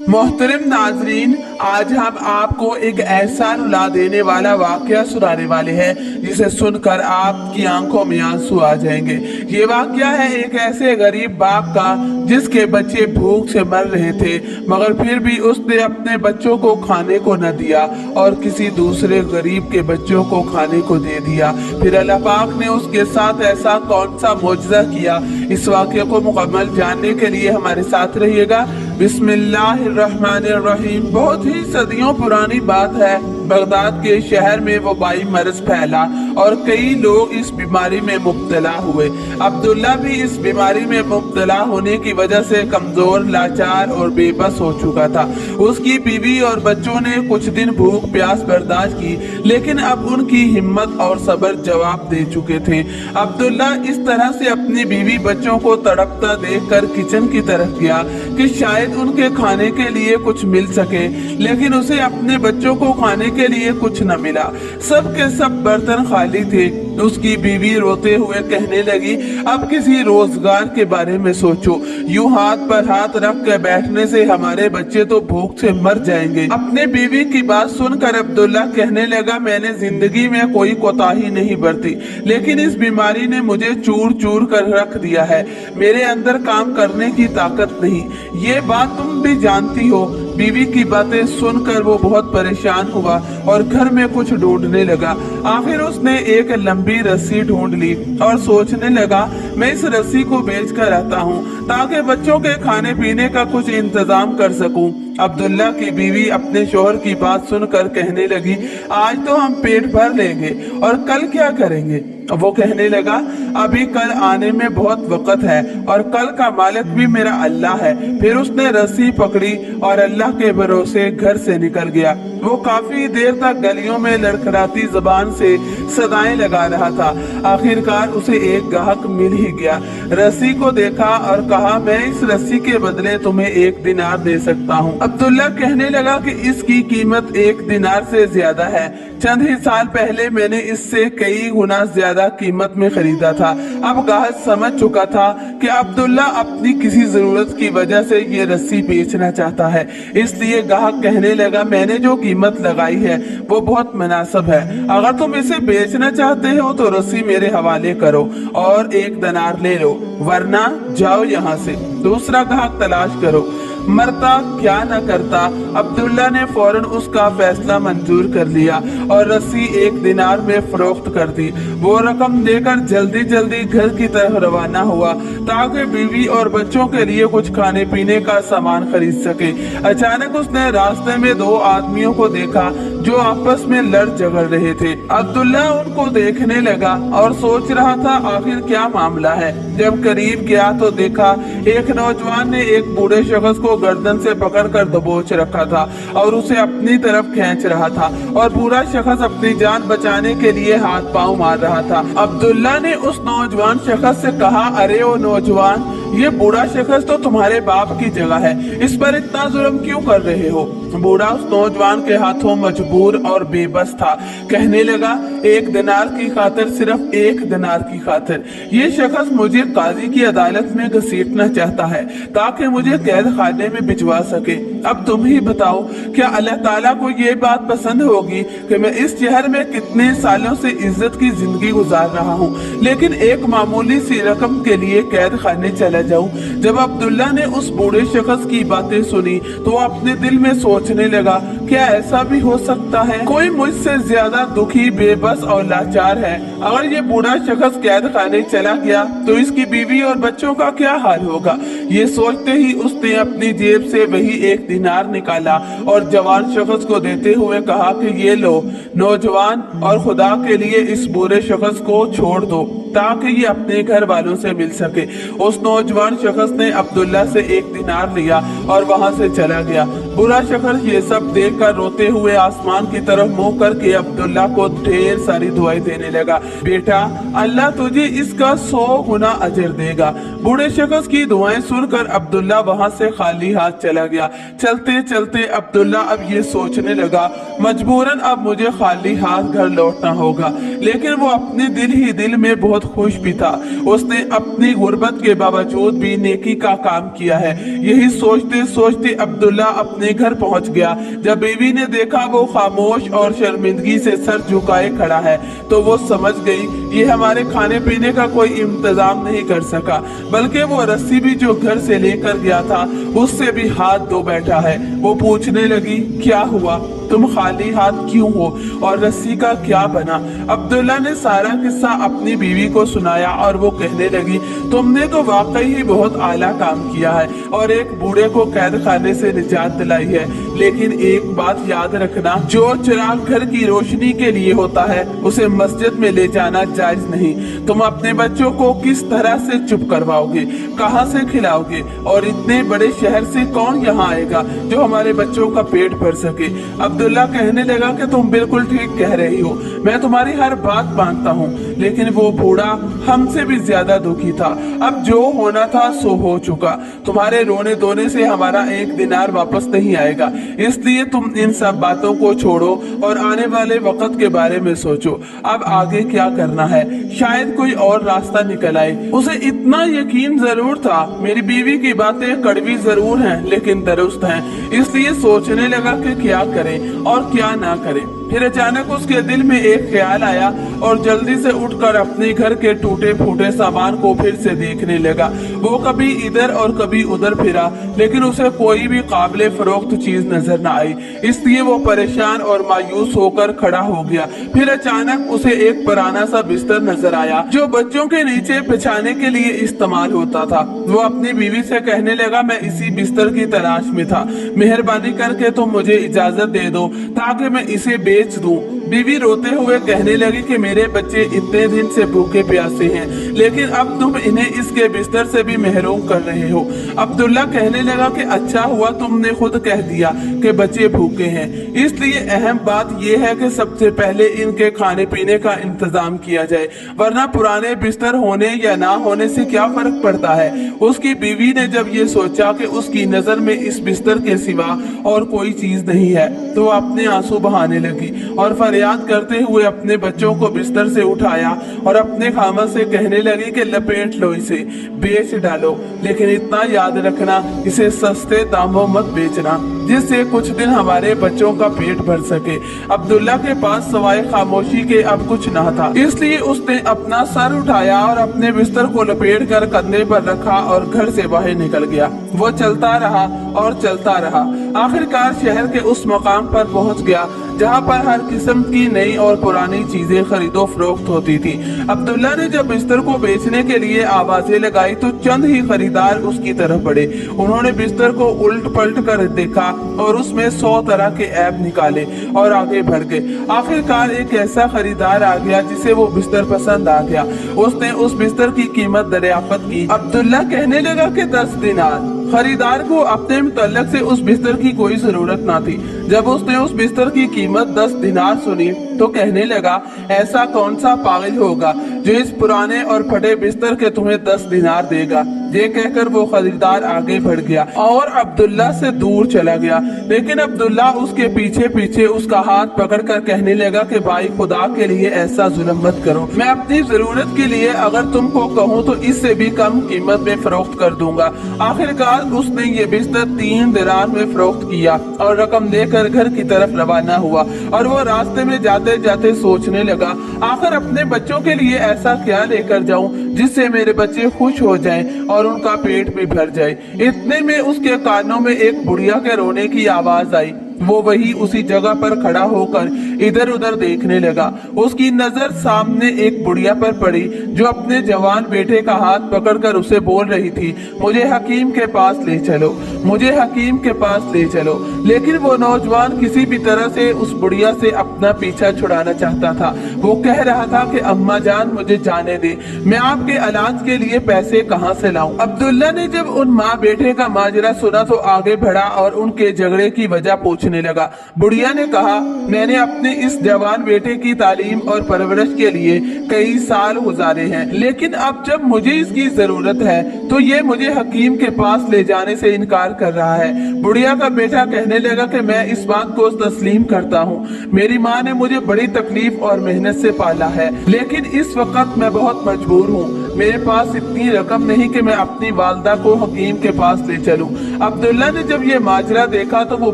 मोहतरम नाजरीन, आज हम आपको एक ऐसा रुला देने वाला वाकया सुनाने वाले हैं जिसे सुनकर आपकी आंखों में आंसू आ जाएंगे। ये वाकया है एक ऐसे गरीब बाप का जिसके बच्चे भूख से मर रहे थे, मगर फिर भी उसने अपने बच्चों को खाने को न दिया और किसी दूसरे गरीब के बच्चों को खाने को दे दिया। फिर अल्लाह पाक ने उसके साथ ऐसा कौन सा मौजज़ा किया, इस वाकये को मुकम्मल जानने के लिए हमारे साथ रहिएगा। बिस्मिल्लाहिर्रहमानिर्रहीम। बहुत ही सदियों पुरानी बात है, बगदाद के शहर में वबाई मर्ज फैला और कई लोग इस बीमारी में मुब्तला हुए। अब्दुल्ला भी इस बीमारी में मुब्तला होने की वजह से कमजोर, लाचार और बेबस हो चुका था। उसकी बीवी और बच्चों ने कुछ दिन भूख प्यास बर्दाश्त की, लेकिन अब उनकी हिम्मत और सब्र जवाब दे चुके थे। अब्दुल्ला इस तरह से अपनी बीवी बच्चों को तड़पता देखकर किचन की तरफ गया कि शायद उनके खाने के लिए कुछ मिल सके, लेकिन उसे अपने बच्चों को खाने के लिए कुछ न मिला। सब के सब बर्तन खाली थे। उसकी बीवी रोते हुए कहने लगी, अब किसी रोजगार के बारे में सोचो, यूं हाथ पर हाथ रख कर बैठने से हमारे बच्चे तो भूख से मर जाएंगे। अपने बीवी की बात सुनकर अब्दुल्ला कहने लगा, मैंने जिंदगी में कोई कोताही नहीं बरती, लेकिन इस बीमारी ने मुझे चूर चूर कर रख दिया है। मेरे अंदर काम करने की ताकत नहीं, ये बात तुम भी जानती हो। बीवी की बातें सुनकर वो बहुत परेशान हुआ और घर में कुछ ढूंढने लगा। आखिर उसने एक लंबी रस्सी ढूंढ ली और सोचने लगा, मैं इस रस्सी को बेच कर रहता हूँ ताकि बच्चों के खाने पीने का कुछ इंतजाम कर सकूं। अब्दुल्ला की बीवी अपने शोहर की बात सुनकर कहने लगी, आज तो हम पेट भर लेंगे और कल क्या करेंगे। वो कहने लगा, अभी कल आने में बहुत वक्त है और कल का मालिक भी मेरा अल्लाह है। फिर उसने रस्सी पकड़ी और अल्लाह के भरोसे घर से निकल गया। वो काफी देर तक गलियों में लड़खड़ाती जुबान से सदाएं लगा रहा था। आखिरकार उसे एक ग्राहक मिल ही गया। रस्सी को देखा और कहा, मैं इस रस्सी के बदले तुम्हें 1 दिनार दे सकता हूँ। अब्दुल्ला कहने लगा कि इसकी कीमत 1 दिनार से ज्यादा है। चंद ही साल पहले मैंने इससे कई गुना ज्यादा कीमत में खरीदा था। अब गाहक समझ चुका था कि अब्दुल्ला अपनी किसी जरूरत की वजह से ये रस्सी बेचना चाहता है, इसलिए गाहक कहने लगा, मैंने जो कीमत लगाई है वो बहुत मुनासिब है। अगर तुम इसे बेचना चाहते हो तो रस्सी मेरे हवाले करो और 1 दिनार ले लो, वरना जाओ यहाँ से, दूसरा ग्राहक तलाश करो। मरता क्या न करता, अब्दुल्ला ने फौरन उसका फैसला मंजूर कर लिया और रस्सी 1 दिनार में फरोख्त कर दी। वो रकम देकर जल्दी जल्दी घर की तरफ रवाना हुआ ताकि बीवी और बच्चों के लिए कुछ खाने पीने का सामान खरीद सके। अचानक उसने रास्ते में 2 आदमियों को देखा जो आपस में लड़ झगड़ रहे थे। अब्दुल्ला उनको देखने लगा और सोच रहा था आखिर क्या मामला है। जब करीब गया तो देखा एक नौजवान ने एक बूढ़े शख्स को गर्दन से पकड़कर दबोच रखा था और उसे अपनी तरफ खींच रहा था और पूरा शख्स अपनी जान बचाने के लिए हाथ पांव मार रहा था। अब्दुल्ला ने उस नौजवान शख्स से कहा, अरे ओ नौजवान, ये बूढ़ा शख्स तो तुम्हारे बाप की जगह है, इस पर इतना जुल्म क्यों कर रहे हो। बूढ़ा उस नौजवान के हाथों मजबूर और बेबस था। कहने लगा, 1 दिनार की खातिर, सिर्फ 1 दिनार की खातिर ये शख्स मुझे काजी की अदालत में घसीटना चाहता है ताकि मुझे कैद खाने में भिजवा सके। अब तुम ही बताओ, क्या अल्लाह ताला को ये बात पसंद होगी कि मैं इस शहर में कितने सालों से इज्जत की जिंदगी गुजार रहा हूँ, लेकिन एक मामूली सी रकम के लिए कैद खाने चला जाऊं। जब अब्दुल्ला ने उस बूढ़े शख्स की बातें सुनी तो अपने दिल में सोचने लगा, क्या ऐसा भी हो सकता है, कोई मुझसे ज्यादा दुखी, बेबस और लाचार है। अगर ये बूढ़ा शख्स कैद खाने चला गया तो इसकी बीवी और बच्चों का क्या हाल होगा। ये सोचते ही उसने अपनी जेब से वही 1 दिनार निकाला और जवान शख्स को देते हुए कहा कि ये लो नौजवान, और खुदा के लिए इस बूढ़े शख्स को छोड़ दो ताकि ये अपने घर वालों से मिल सके। उस नौजवान शख्स ने अब्दुल्ला से 1 दिनार लिया और वहां से चला गया। बुरा शख्स ये सब देखकर रोते हुए आसमान की तरफ मुंह करके अब्दुल्ला को ढेर सारी दुआएं देने लगा, बेटा अल्लाह तुझे इसका 100 गुना अजर देगा। बूढ़े शख्स की दुआएं सुनकर अब्दुल्ला वहां से खाली हाथ चला गया। चलते चलते अब्दुल्ला अब ये सोचने लगा, मजबूरन अब मुझे खाली हाथ घर लौटना होगा, लेकिन वो अपने दिल ही दिल में बहुत बहुत खुश भी था। उसने अपनी गुर्बत के बावजूद भी नेकी का काम किया है। यही सोचते सोचते अब्दुल्ला अपने घर पहुंच गया। जब बीवी ने देखा वो खामोश और शर्मिंदगी से सर झुकाए खड़ा है तो वो समझ गई ये हमारे खाने पीने का कोई इंतजाम नहीं कर सका, बल्कि वो रस्सी भी जो घर से लेकर गया था उससे भी हाथ धो बैठा है। वो पूछने लगी, क्या हुआ, तुम खाली हाथ क्यों हो और रस्सी का क्या बना? अब्दुल्ला ने सारा किस्सा अपनी बीवी को सुनाया और वो कहने लगी, तुमने तो वाकई ही बहुत आला काम किया है और एक बूढ़े को कैद खाने से निजात दिलाई है, लेकिन एक बात याद रखना, जो चिराग घर की रोशनी के लिए होता है उसे मस्जिद में ले जाना जायज नहीं। तुम अपने बच्चों को किस तरह से चुप करवाओगे, कहाँ से खिलाओगे, और इतने बड़े शहर से कौन यहाँ आएगा जो हमारे बच्चों का पेट भर सके? अब्दुल्ला कहने लगा कि तुम बिल्कुल ठीक कह रही हो, मैं तुम्हारी हर बात मानता हूँ, लेकिन वो बूढ़ा हमसे भी ज्यादा दुखी था। अब जो होना था सो हो चुका। तुम्हारे रोने धोने से हमारा एक दिनार वापस नहीं आएगा, इसलिए तुम इन सब बातों को छोड़ो और आने वाले वक्त के बारे में सोचो। अब आगे क्या करना है, शायद कोई और रास्ता निकल आए। उसे इतना यकीन जरूर था मेरी बीवी की बातें कड़वी जरूर हैं लेकिन दुरुस्त हैं, इसलिए सोचने लगा कि क्या करे और क्या ना करे। फिर अचानक उसके दिल में एक ख्याल आया और जल्दी से उठकर अपने घर के टूटे फूटे सामान को फिर से देखने लगा। वो कभी इधर और कभी उधर फिरा, लेकिन उसे कोई भी काबिले फरोख्त चीज नजर न आई, इसलिए वो परेशान और मायूस होकर खड़ा हो गया। फिर अचानक उसे एक पुराना सा बिस्तर नजर आया जो बच्चों के नीचे बिछाने के लिए इस्तेमाल होता था। वो अपनी बीवी से कहने लगा, मैं इसी बिस्तर की तलाश में था, मेहरबानी करके तुम मुझे इजाजत दे दो ताकि मैं इसे बेच दूं। बीवी रोते हुए कहने लगी कि मेरे बच्चे इतने दिन से भूखे प्यासे हैं, लेकिन अब तुम इन्हें इसके बिस्तर से भी महरूम कर रहे हो। अब्दुल्ला कहने लगा कि अच्छा हुआ तुमने खुद कह दिया कि बच्चे भूखे हैं, इसलिए अहम बात यह है कि सबसे पहले इनके खाने पीने का इंतजाम किया जाए, वरना पुराने बिस्तर होने या ना होने से क्या फर्क पड़ता है। उसकी बीवी ने जब ये सोचा कि उसकी नजर में इस बिस्तर के सिवा और कोई चीज नहीं है तो अपने आंसू बहाने लगी और फरियाद करते हुए अपने बच्चों को बिस्तर से उठाया और अपने खामद से कहने लगी कि लपेट लो, इसे बेच डालो, लेकिन इतना याद रखना इसे सस्ते दामों मत बेचना, जिससे कुछ दिन हमारे बच्चों का पेट भर सके। अब्दुल्ला के पास सवाए खामोशी के अब कुछ न था, इसलिए उसने अपना सर उठाया और अपने बिस्तर को लपेट कर कंधे पर रखा और घर से बाहर निकल गया। वो चलता रहा और चलता रहा, आखिरकार शहर के उस मकाम पर पहुंच गया जहां पर हर किस्म की नई और पुरानी चीजें खरीदो फरोख्त होती थी। अब्दुल्ला ने जब बिस्तर को बेचने के लिए आवाजें लगाई तो चंद ही खरीदार उसकी तरफ बढ़े। उन्होंने बिस्तर को उल्ट पलट कर देखा और उसमें 100 तरह के ऐप निकाले और आगे बढ़ गए। आखिरकार एक ऐसा खरीदार आ गया जिसे वो बिस्तर पसंद आ गया। उसने उस बिस्तर की कीमत दरियाफ्त की। अब्दुल्ला कहने लगा कि 10 दिनार। खरीदार को अपने मुतल्लक से उस बिस्तर की कोई जरूरत ना थी। जब उसने उस बिस्तर की कीमत 10 दिनार सुनी तो कहने लगा, ऐसा कौन सा पागल होगा जो इस पुराने और फटे बिस्तर के तुम्हें 10 दिनार देगा। ये कहकर वो खरीदार आगे बढ़ गया और अब्दुल्ला से दूर चला गया, लेकिन अब्दुल्ला उसके पीछे पीछे उसका हाथ पकड़कर कहने लगा कि भाई खुदा के लिए ऐसा जुल्म मत करो, मैं अपनी जरूरत के लिए अगर तुमको कहूँ तो इससे भी कम कीमत में फरोख्त कर दूंगा। आखिरकार उसने ये बिस्तर 3 दिनार में फरोख्त किया और रकम लेकर घर की तरफ रवाना हुआ। और वो रास्ते में जाते जाते सोचने लगा, आखिर अपने बच्चों के लिए ऐसा क्या लेकर जाऊं जिससे मेरे बच्चे खुश हो जाएं और उनका पेट भी भर जाए। इतने में उसके कानों में एक बुढ़िया के रोने की आवाज आई। वो वही उसी जगह पर खड़ा होकर इधर उधर देखने लगा। उसकी नजर सामने एक बुढ़िया पर पड़ी जो अपने जवान बेटे का हाथ पकड़कर उसे बोल रही थी, मुझे हकीम के पास ले चलो, मुझे हकीम के पास ले चलो। लेकिन वो नौजवान किसी भी तरह से उस बुढ़िया से अपना पीछा छुड़ाना चाहता था। वो कह रहा था कि अम्मा जान मुझे जाने दे, मैं आपके इलाज के लिए पैसे कहाँ से लाऊं। अब्दुल्ला ने जब उन माँ बेटे का माजरा सुना तो आगे बढ़ा और उनके झगड़े की वजह पूछने लगा। बुढ़िया ने कहा, मैंने अपने अपने इस जवान बेटे की तालीम और परवरिश के लिए कई साल गुजारे हैं, लेकिन अब जब मुझे इसकी जरूरत है तो ये मुझे हकीम के पास ले जाने से इनकार कर रहा है। बुढ़िया का बेटा कहने लगा कि मैं इस बात को तस्लीम करता हूँ, मेरी माँ ने मुझे बड़ी तकलीफ और मेहनत से पाला है, लेकिन इस वक्त मैं बहुत मजबूर हूँ। मेरे पास इतनी रकम नहीं कि मैं अपनी वालदा को हकीम के पास ले चलूं। अब्दुल्ला ने जब ये माजरा देखा तो वो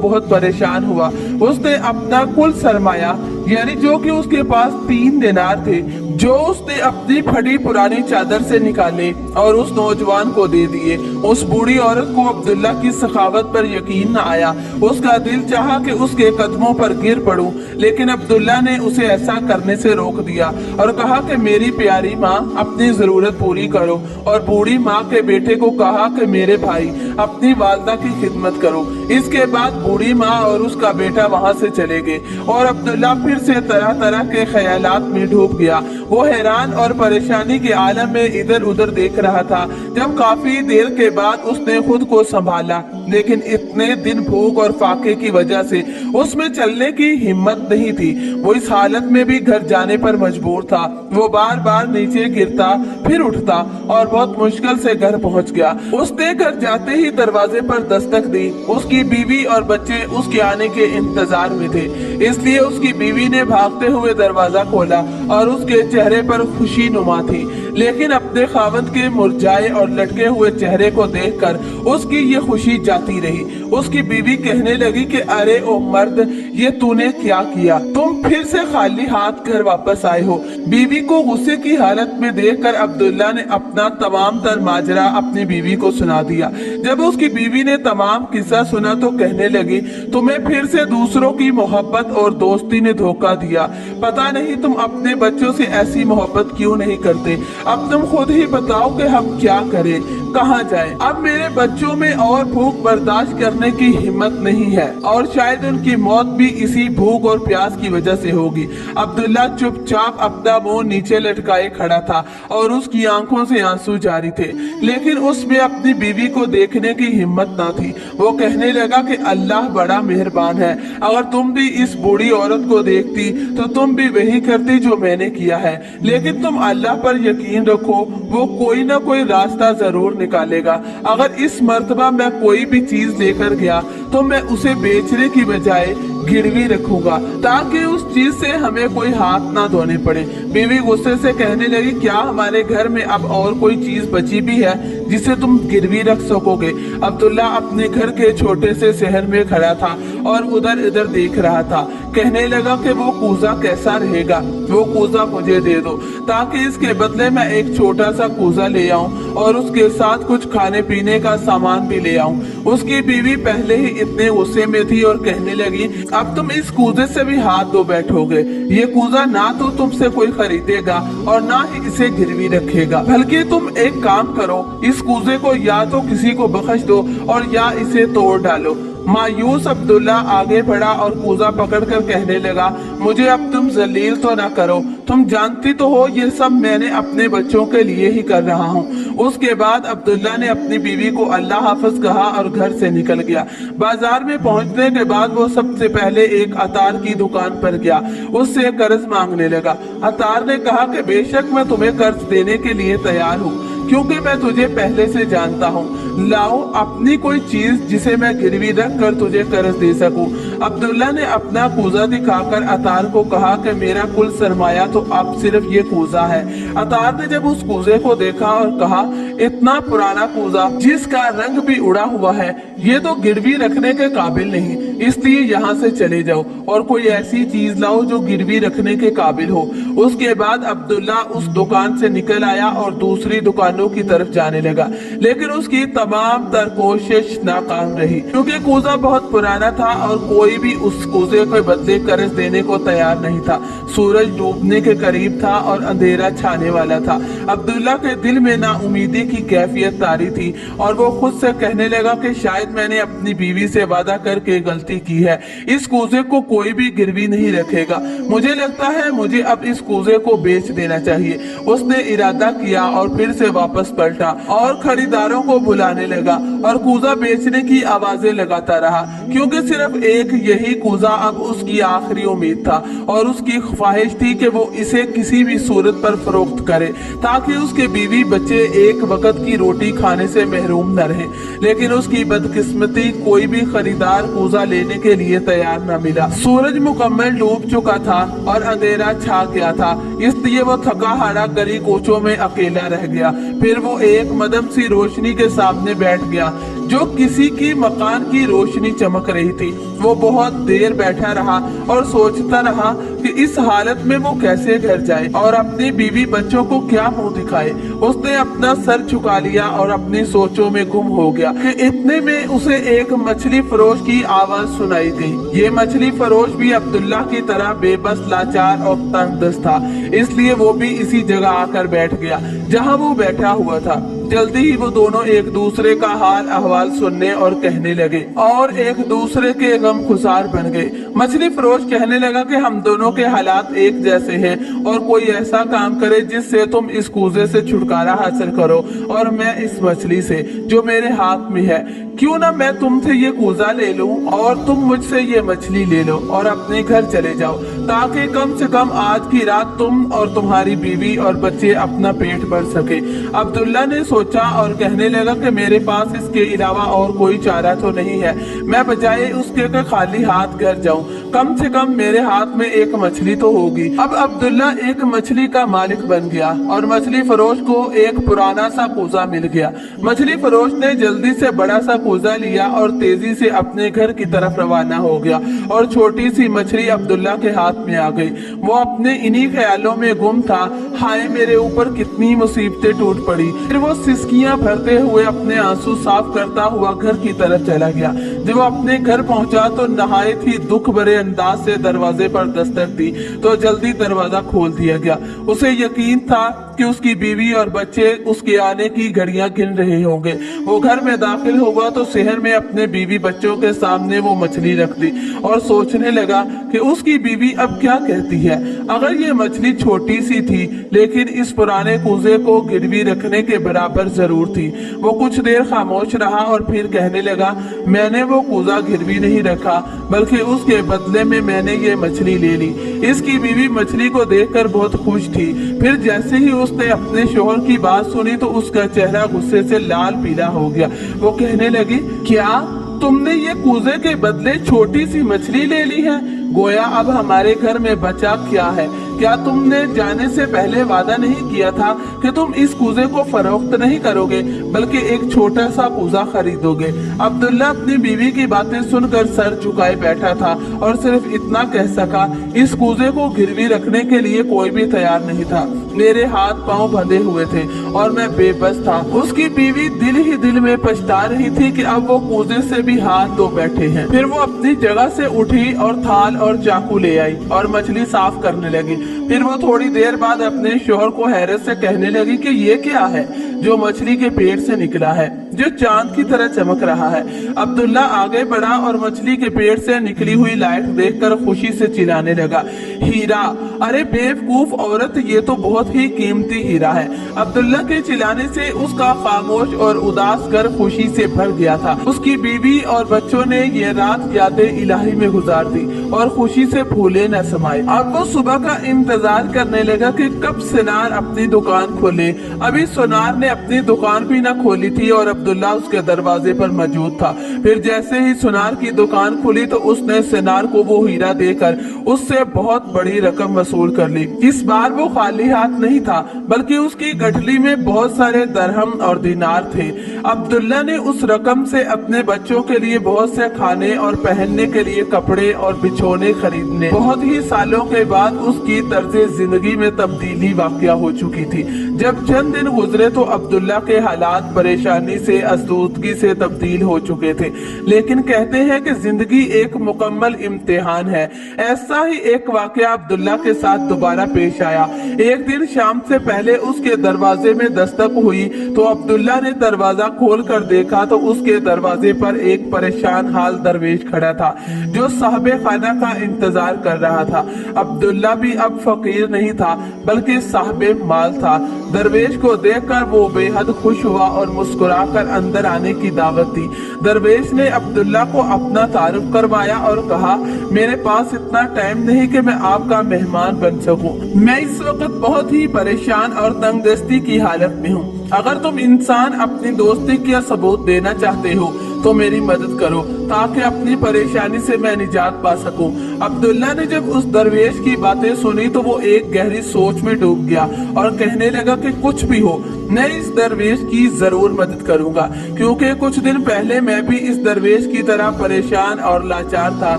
बहुत परेशान हुआ। उसने अपना कुल सरमाया यानी जो कि उसके पास 3 दिनार थे, जो उसने अपनी फटी पुरानी चादर से निकाले और उस नौजवान को दे दिए। उस बूढ़ी औरत को अब्दुल्ला की सखावत पर यकीन न आया। उसका दिल चाहा कि उसके कदमों पर गिर पड़ूं, लेकिन अब्दुल्ला ने उसे ऐसा करने से रोक दिया और कहा कि मेरी प्यारी माँ, अपनी जरूरत पूरी करो। और बूढ़ी माँ के बेटे को कहा कि मेरे भाई, अपनी वालदा की खिदमत करो। इसके बाद बूढ़ी माँ और उसका बेटा वहाँ से चले गए और अब्दुल्ला फिर से तरह तरह के ख्यालात में डूब गया। वो हैरान और परेशानी के आलम में इधर उधर देख रहा था। जब काफी देर के बाद उसने खुद को संभाला, लेकिन इतने दिन भूख और फाके की वजह से उसमें चलने की हिम्मत नहीं थी। वो इस हालत में भी घर जाने पर मजबूर था। वो बार बार नीचे गिरता फिर उठता और बहुत मुश्किल से घर पहुंच गया। उसने घर जाते ही दरवाजे पर दस्तक दी। उसकी बीवी और बच्चे उसके आने के इंतजार में थे, इसलिए उसकी बीवी ने भागते हुए दरवाजा खोला और उसके चेहरे पर खुशी नुमा थी, लेकिन अपने खावंद के मुरझाए और लटके हुए चेहरे को देखकर उसकी ये खुशी जाती रही। उसकी बीवी कहने लगी कि अरे ओ मर्द, ये तूने क्या किया? तुम फिर से खाली हाथ घर वापस आए हो। बीवी को गुस्से की हालत में देखकर अब्दुल्ला ने अपना तमाम तर माजरा अपनी बीवी को सुना दिया। जब उसकी बीवी ने तमाम किस्सा सुना तो कहने लगी, तुम्हें फिर से दूसरों की मोहब्बत और दोस्ती ने धोखा दिया। पता नहीं तुम अपने बच्चों से ऐसी मोहब्बत क्यों नहीं करते। अब तुम खुद ही बताओ कि हम क्या करें, कहाँ जाएं? अब मेरे बच्चों में और भूख बर्दाश्त करने की हिम्मत नहीं है और शायद उनकी मौत भी इसी भूख और प्यास की वजह से होगी। अब्दुल्ला चुपचाप अपना मुंह नीचे लटकाए खड़ा था और उसकी आंखों से आंसू जारी थे, लेकिन उसमें अपनी बीवी को देखने की हिम्मत ना थी। वो कहने लगा कि अल्लाह बड़ा मेहरबान है, अगर तुम भी इस बूढ़ी औरत को देखती तो तुम भी वही करती जो मैंने किया है, लेकिन तुम अल्लाह पर यकीन रखो, वो कोई ना कोई रास्ता जरूर निकालेगा। अगर इस मर्तबा मैं कोई भी चीज लेकर गया तो मैं उसे बेचने की बजाय गिरवी रखूंगा, ताकि उस चीज से हमें कोई हाथ ना धोने पड़े। बीवी गुस्से से कहने लगी, क्या हमारे घर में अब और कोई चीज बची भी है जिसे तुम गिरवी रख सकोगे? अब्दुल्ला अपने घर के छोटे से शहर में खड़ा था और उधर इधर देख रहा था। कहने लगा कि वो कूजा कैसा रहेगा, वो कूजा मुझे दे दो ताकि इसके बदले मैं एक छोटा सा कूजा ले आऊं और उसके साथ कुछ खाने पीने का सामान भी ले आऊं। उसकी बीवी पहले ही इतने गुस्से में थी और कहने लगी, अब तुम इस कूजे से भी हाथ धो बैठोगे। ये कूजा ना तो तुमसे कोई खरीदेगा और ना ही इसे गिरवी रखेगा, बल्कि तुम एक काम करो, इस कूजे को या तो किसी को बख्श दो और या इसे तोड़ डालो। मायूस अब्दुल्ला आगे बढ़ा और कूजा पकड़कर कहने लगा, मुझे अब तुम जलील तो ना करो, तुम जानती तो हो ये सब मैंने अपने बच्चों के लिए ही कर रहा हूँ। उसके बाद अब्दुल्ला ने अपनी बीवी को अल्लाह हाफिज कहा और घर से निकल गया। बाजार में पहुंचने के बाद वो सबसे पहले एक अतार की दुकान पर गया, उससे कर्ज मांगने लगा। अतार ने कहा कि बेशक मैं तुम्हें कर्ज देने के लिए तैयार हूँ, क्योंकि मैं तुझे पहले से जानता हूँ। लाओ अपनी कोई चीज जिसे मैं गिरवी रख कर तुझे कर्ज दे सकूं। अब्दुल्ला ने अपना कूजा दिखाकर अतार को कहा कि मेरा कुल सरमाया तो अब सिर्फ ये कूजा है। अतार ने जब उस कूजे को देखा और कहा, इतना पुराना कूजा जिसका रंग भी उड़ा हुआ है, ये तो गिरवी रखने के काबिल नहीं, इसलिए यहाँ से चले जाओ और कोई ऐसी चीज लाओ जो गिरवी रखने के काबिल हो। उसके बाद अब्दुल्ला उस दुकान से निकल आया और दूसरी दुकानों की तरफ जाने लगा, लेकिन उसकी तमाम तर कोशिश नाकाम रही, क्योंकि कूजा बहुत पुराना था और कोई भी उस कूजे के बदले कर्ज देने को तैयार नहीं था। सूरज डूबने के करीब था और अंधेरा छाने वाला था। अब्दुल्ला के दिल में नाउमीदी की कैफियत तारी थी और वो खुद से कहने लगा कि शायद मैंने अपनी बीवी से वादा करके गलती की है। इस कूजे को कोई भी गिरवी नहीं रखेगा। मुझे लगता है मुझे अब इस कूजे को बेच देना चाहिए। उसने इरादा किया और फिर से वापस पलटा और खरीदारों को बुलाने लगा और कूजा बेचने की आवाजें लगाता रहा, क्योंकि सिर्फ एक यही कूजा अब उसकी आखिरी उम्मीद था और उसकी ख्वाहिश थी कि वो इसे किसी भी सूरत पर फरोख्त करे ताकि उसके बीवी बच्चे एक वक्त की रोटी खाने से महरूम न रहे। लेकिन उसकी बदकिस्मती, कोई भी खरीदार कूजा लेने के लिए तैयार न मिला। सूरज मुकम्मल डूब चुका था और अंधेरा छा गया था, इसलिए वो थका हारा गली कोचों में अकेला रह गया। फिर वो एक मदम सी रोशनी के सामने बैठ गया जो किसी की मकान की रोशनी चमक रही थी। वो बहुत देर बैठा रहा और सोचता रहा कि इस हालत में वो कैसे घर जाए और अपनी बीवी बच्चों को क्या मुंह दिखाए। उसने अपना सर झुका लिया और अपनी सोचों में गुम हो गया कि इतने में उसे एक मछली फरोश की आवाज सुनाई गई। ये मछली फरोश भी अब्दुल्ला की तरह बेबस, लाचार और तंगदस्त था, इसलिए वो भी इसी जगह आकर बैठ गया जहाँ वो बैठा हुआ था। जल्दी ही वो दोनों एक दूसरे का हाल अहवाल सुनने और कहने लगे और एक दूसरे के गम खुसार बन गए। मछली फरोश कहने लगा कि हम दोनों के हालात एक जैसे हैं और कोई ऐसा काम करे जिससे तुम इस कूजे से छुटकारा हासिल करो और मैं इस मछली से जो मेरे हाथ में है। क्यों ना मैं तुमसे ये कूजा ले लूं और तुम मुझसे ये मछली ले लो और अपने घर चले जाओ ताकि कम से कम आज की रात तुम और तुम्हारी बीवी और बच्चे अपना पेट भर सके। अब्दुल्ला ने सोचा और कहने लगा कि मेरे पास इसके अलावा और कोई चारा तो नहीं है, मैं बजाय उसके के खाली हाथ घर जाऊं, कम से कम मेरे हाथ में एक मछली तो होगी। अब अब्दुल्ला एक मछली का मालिक बन गया और मछली फरोश को एक पुराना सा कूजा मिल गया। मछली फरोश ने जल्दी से बड़ा सा कूजा लिया और तेजी से अपने घर की तरफ रवाना हो गया और छोटी सी मछली अब्दुल्ला के हाथ में आ गई। वो अपने इन्हीं ख्यालों में गुम था, हाय मेरे ऊपर कितनी मुसीबतें टूट पड़ी। फिर वो सिसकियां भरते हुए अपने आंसू साफ करता हुआ घर की तरफ चला गया। जब वो अपने घर पहुंचा तो नहायत ही दुख भरे अंदाज से दरवाजे पर दस्तक दी तो जल्दी दरवाजा खोल दिया गया। उसे यकीन था कि उसकी बीवी और बच्चे उसके आने की घड़ियां गिन रहे होंगे। वो घर में दाखिल हुआ तो शहर में अपने बीवी बच्चों के सामने वो मछली रख दी और सोचने लगा कि उसकी बीवी अब क्या कहती है। अगर ये मछली छोटी सी थी लेकिन इस पुराने कूजे को गिरवी रखने के बराबर जरूर थी। वो कुछ देर खामोश रहा और फिर कहने लगा, मैंने वो कूजा गिरवी नहीं रखा बल्कि उसके बदले में मैंने ये मछली ले ली। इसकी बीवी मछली को देखकर बहुत खुश थी। फिर जैसे ही उसने अपने शोहर की बात सुनी तो उसका चेहरा गुस्से से लाल पीला हो गया। वो कहने लगी, क्या तुमने ये कूजे के बदले छोटी सी मछली ले ली है? गोया अब हमारे घर में बचा क्या है? क्या तुमने जाने से पहले वादा नहीं किया था कि तुम इस कूजे को फरोख्त नहीं करोगे बल्कि एक छोटा सा कूजा खरीदोगे? अब्दुल्ला अपनी बीवी की बातें सुनकर सर झुकाए बैठा था और सिर्फ इतना कह सका, इस कूजे को गिरवी रखने के लिए कोई भी तैयार नहीं था। मेरे हाथ पांव बंधे हुए थे और मैं बेबस था। उसकी बीवी दिल ही दिल में पछता रही थी कि अब वो कूजे से भी हाथ धो बैठे हैं। फिर वो अपनी जगह से उठी और थाल और चाकू ले आई और मछली साफ करने लगी। फिर वो थोड़ी देर बाद अपने शोहर को हैरत से कहने लगी कि ये क्या है जो मछली के पेट से निकला है, जो चांद की तरह चमक रहा है। अब्दुल्ला आगे बढ़ा और मछली के पेट से निकली हुई लाइट देखकर खुशी से चिल्लाने लगा, हीरा! अरे बेवकूफ औरत, ये तो बहुत ही कीमती हीरा है। अब्दुल्ला के चिल्लाने से उसका खामोश और उदास घर खुशी से भर गया था। उसकी बीवी और बच्चों ने ये रात यादें इलाही में गुजार दी और खुशी से फूले न समाये। अब वो सुबह का इंतजार करने लगा कि कब सुनार अपनी दुकान खोले। अभी सुनार ने अपनी दुकान भी न खोली थी और अब्दुल्ला उसके दरवाजे पर मौजूद था। फिर जैसे ही सुनार की दुकान खुली तो उसने सुनार को वो हीरा देकर उससे बहुत बड़ी रकम वसूल कर ली। इस बार वो खाली हाथ नहीं था बल्कि उसकी गठली में बहुत सारे दरहम और दिनार थे। अब्दुल्ला ने उस रकम से अपने बच्चों के लिए बहुत से खाने और पहनने के लिए कपड़े और बिछौने खरीदने। बहुत ही सालों के बाद उसकी तर्जे जिंदगी में तब्दीली वाक़या हो चुकी थी। जब चंद दिन गुजरे तो अब्दुल्ला के हालात परेशानी से, आसूदगी से तब्दील हो चुके थे। लेकिन कहते हैं कि जिंदगी एक मुकम्मल इम्तिहान है। ऐसा ही एक वाक़या अब्दुल्ला के साथ दोबारा पेश आया। एक दिन शाम से पहले उसके दरवाजे में दस्तक हुई तो अब्दुल्ला ने दरवाजा खोल कर देखा तो उसके दरवाजे पर एक परेशान हाल दरवेश खड़ा था जो साहबे खाना का इंतजार कर रहा था। अब्दुल्ला भी अब फकीर नहीं था बल्कि साहबे माल था। दरवेश को देखकर वो बेहद खुश हुआ और मुस्कुराकर अंदर आने की दावत दी। दरवेश ने अब्दुल्ला को अपना तारुफ करवाया और कहा, मेरे पास इतना टाइम नहीं कि मैं आपका मेहमान बन सकूं। मैं इस वक्त बहुत ही परेशान और तंगदस्ती की हालत में हूँ। अगर तुम इंसान अपनी दोस्ती का सबूत देना चाहते हो तो मेरी मदद करो ताकि अपनी परेशानी से मैं निजात पा सकूं। अब्दुल्ला ने जब उस दरवेश की बातें सुनी तो वो एक गहरी सोच में डूब गया और कहने लगा कि कुछ भी हो मैं इस दरवेश की जरूर मदद करूंगा, क्योंकि कुछ दिन पहले मैं भी इस दरवेश की तरह परेशान और लाचार था।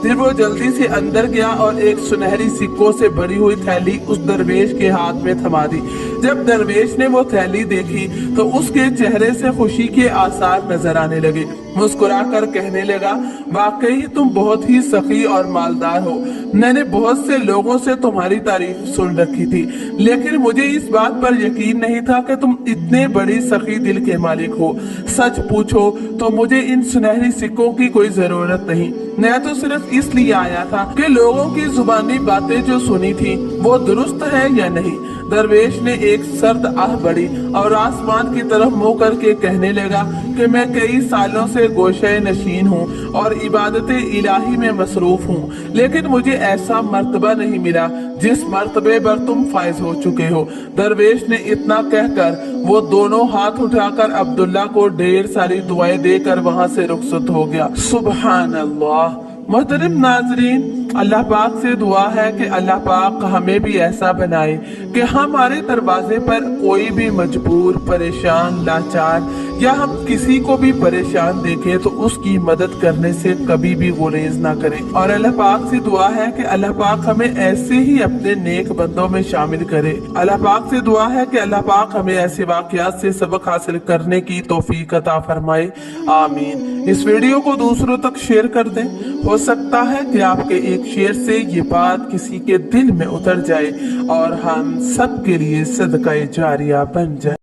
फिर वो जल्दी से अंदर गया और एक सुनहरी सिक्कों से भरी हुई थैली उस दरवेश के हाथ में थमा दी। जब दरवेश ने वो थैली देखी तो उसके चेहरे से खुशी के आसार नजर आने लगे। मुस्कुराकर कहने लगा, वाकई तुम बहुत ही सखी और मालदार हो। मैंने बहुत से लोगों से तुम्हारी तारीफ सुन रखी थी, लेकिन मुझे इस बात पर यकीन नहीं था कि तुम इतने बड़ी सखी दिल के मालिक हो। सच पूछो तो मुझे इन सुनहरी सिक्कों की कोई जरूरत नहीं। मैं तो सिर्फ इसलिए आया था कि लोगों की जुबानी बातें जो सुनी थी वो दुरुस्त है या नहीं। दरवेश ने एक सर्द आह भरी और आसमान की तरफ मुंह करके कहने लगा कि मैं कई सालों से गोशे नशीन हूँ और इबादत इलाही में मसरूफ हूँ, लेकिन मुझे ऐसा मर्तबा नहीं मिला जिस मर्तबे पर तुम फायज हो चुके हो। दरवेश ने इतना कहकर वो दोनों हाथ उठाकर अब्दुल्ला को ढेर सारी दुआएं देकर वहां से रुखसत हो गया। सुभान अल्लाह। मोहतरम नाजरीन, अल्लाह पाक से दुआ है कि अल्लाह पाक हमें भी ऐसा बनाए कि हमारे दरवाजे पर कोई भी मजबूर, परेशान, लाचार या हम किसी को भी परेशान देखें तो उसकी मदद करने से कभी भी गुरेज ना करें। और अल्लाह पाक से दुआ है कि अल्लाह पाक हमें ऐसे ही अपने नेक बंदों में शामिल करे। अल्लाह पाक से दुआ है कि अल्लाह पाक हमें ऐसे वाकयात से सबक हासिल करने की तौफीक अता फरमाए। आमीन। इस वीडियो को दूसरों तक शेयर कर दें। हो सकता है कि आपके एक शेयर से ये बात किसी के दिल में उतर जाए और हम सब के लिए सदका जारिया बन जाए।